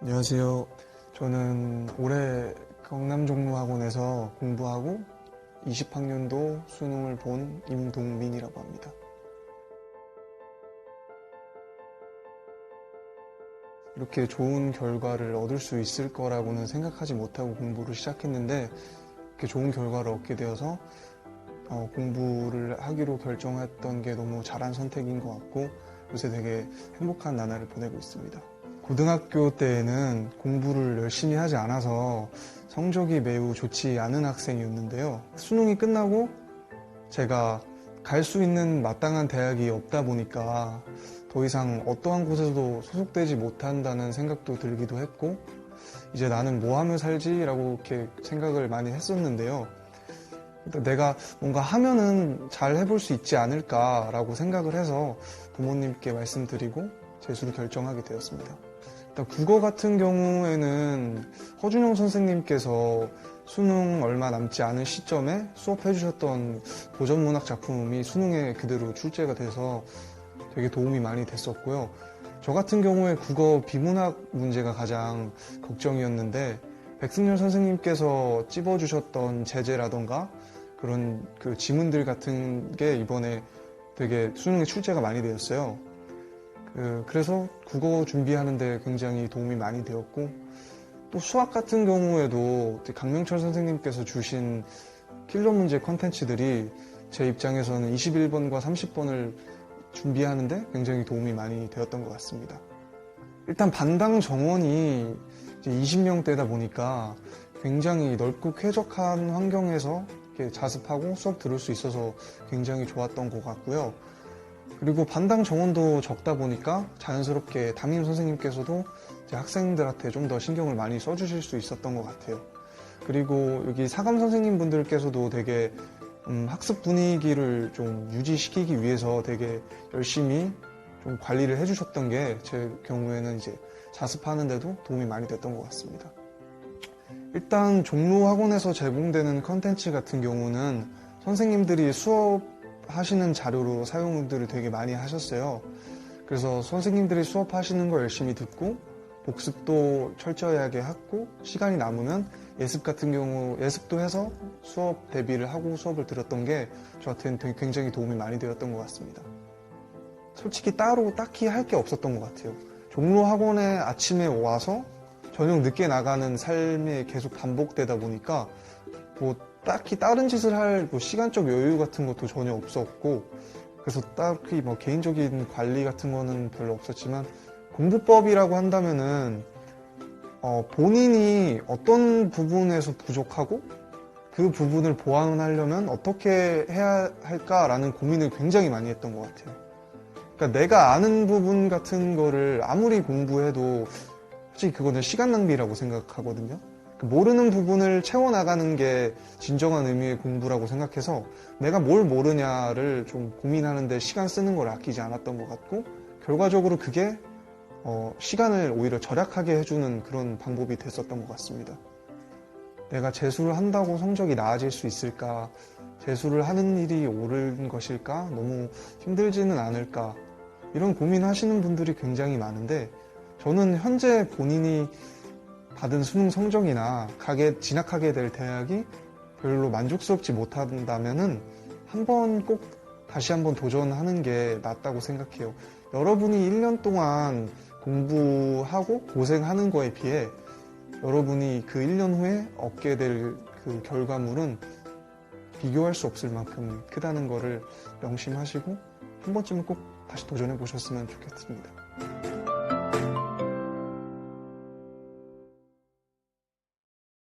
안녕하세요. 저는 올해 경남종로학원에서 공부하고 20학년도 수능을 본 임동민이라고 합니다. 이렇게 좋은 결과를 얻을 수 있을 거라고는 생각하지 못하고 공부를 시작했는데 이렇게 좋은 결과를 얻게 되어서 공부를 하기로 결정했던 게 너무 잘한 선택인 것 같고 요새 되게 행복한 나날을 보내고 있습니다. 고등학교 때에는 공부를 열심히 하지 않아서 성적이 매우 좋지 않은 학생이었는데요. 수능이 끝나고 제가 갈 수 있는 마땅한 대학이 없다 보니까 더 이상 어떠한 곳에서도 소속되지 못한다는 생각도 들기도 했고 이제 나는 뭐 하며 살지라고 이렇게 생각을 많이 했었는데요. 내가 뭔가 하면은 잘 해볼 수 있지 않을까라고 생각을 해서 부모님께 말씀드리고 재수를 결정하게 되었습니다. 일단 국어 같은 경우에는 허준영 선생님께서 수능 얼마 남지 않은 시점에 수업해 주셨던 고전문학 작품이 수능에 그대로 출제가 돼서 되게 도움이 많이 됐었고요. 저 같은 경우에 국어 비문학 문제가 가장 걱정이었는데 백승열 선생님께서 찝어주셨던 제재라던가 그런 그 지문들 같은 게 이번에 되게 수능에 출제가 많이 되었어요. 그래서 국어 준비하는데 굉장히 도움이 많이 되었고 또 수학 같은 경우에도 강명철 선생님께서 주신 킬러 문제 컨텐츠들이 제 입장에서는 21번과 30번을 준비하는데 굉장히 도움이 많이 되었던 것 같습니다. 일단 반당 정원이 이제 20명대다 보니까 굉장히 넓고 쾌적한 환경에서 이렇게 자습하고 수업 들을 수 있어서 굉장히 좋았던 것 같고요. 그리고 반당 정원도 적다 보니까 자연스럽게 담임 선생님께서도 이제 학생들한테 좀 더 신경을 많이 써주실 수 있었던 것 같아요. 그리고 여기 사감 선생님 분들께서도 되게 학습 분위기를 좀 유지시키기 위해서 되게 열심히 좀 관리를 해주셨던 게 제 경우에는 이제 자습하는데도 도움이 많이 됐던 것 같습니다. 일단 종로 학원에서 제공되는 컨텐츠 같은 경우는 선생님들이 수업하시는 자료로 사용들을 되게 많이 하셨어요. 그래서 선생님들이 수업하시는 거 열심히 듣고 복습도 철저하게 하고 시간이 남으면 예습 같은 경우 예습도 해서 수업 대비를 하고 수업을 들었던 게 저한테는 되게 굉장히 도움이 많이 되었던 것 같습니다. 솔직히 따로 딱히 할 게 없었던 것 같아요. 종로 학원에 아침에 와서 저녁 늦게 나가는 삶이 계속 반복되다 보니까 뭐 딱히 다른 짓을 할 뭐 시간적 여유 같은 것도 전혀 없었고 그래서 딱히 뭐 개인적인 관리 같은 거는 별로 없었지만 공부법이라고 한다면은 본인이 어떤 부분에서 부족하고 그 부분을 보완하려면 어떻게 해야 할까라는 고민을 굉장히 많이 했던 것 같아요. 그러니까 내가 아는 부분 같은 거를 아무리 공부해도 솔직히 그거는 시간 낭비라고 생각하거든요. 모르는 부분을 채워나가는 게 진정한 의미의 공부라고 생각해서 내가 뭘 모르냐를 좀 고민하는데 시간 쓰는 걸 아끼지 않았던 것 같고 결과적으로 그게 시간을 오히려 절약하게 해주는 그런 방법이 됐었던 것 같습니다. 내가 재수를 한다고 성적이 나아질 수 있을까? 재수를 하는 일이 옳은 것일까? 너무 힘들지는 않을까? 이런 고민하시는 분들이 굉장히 많은데 저는 현재 본인이 받은 수능 성적이나 진학하게 될 대학이 별로 만족스럽지 못한다면은 다시 한번 도전하는 게 낫다고 생각해요. 여러분이 1년 동안 공부하고 고생하는 거에 비해 여러분이 그 1년 후에 얻게 될 그 결과물은 비교할 수 없을 만큼 크다는 거를 명심하시고 한 번쯤은 꼭 다시 도전해 보셨으면 좋겠습니다.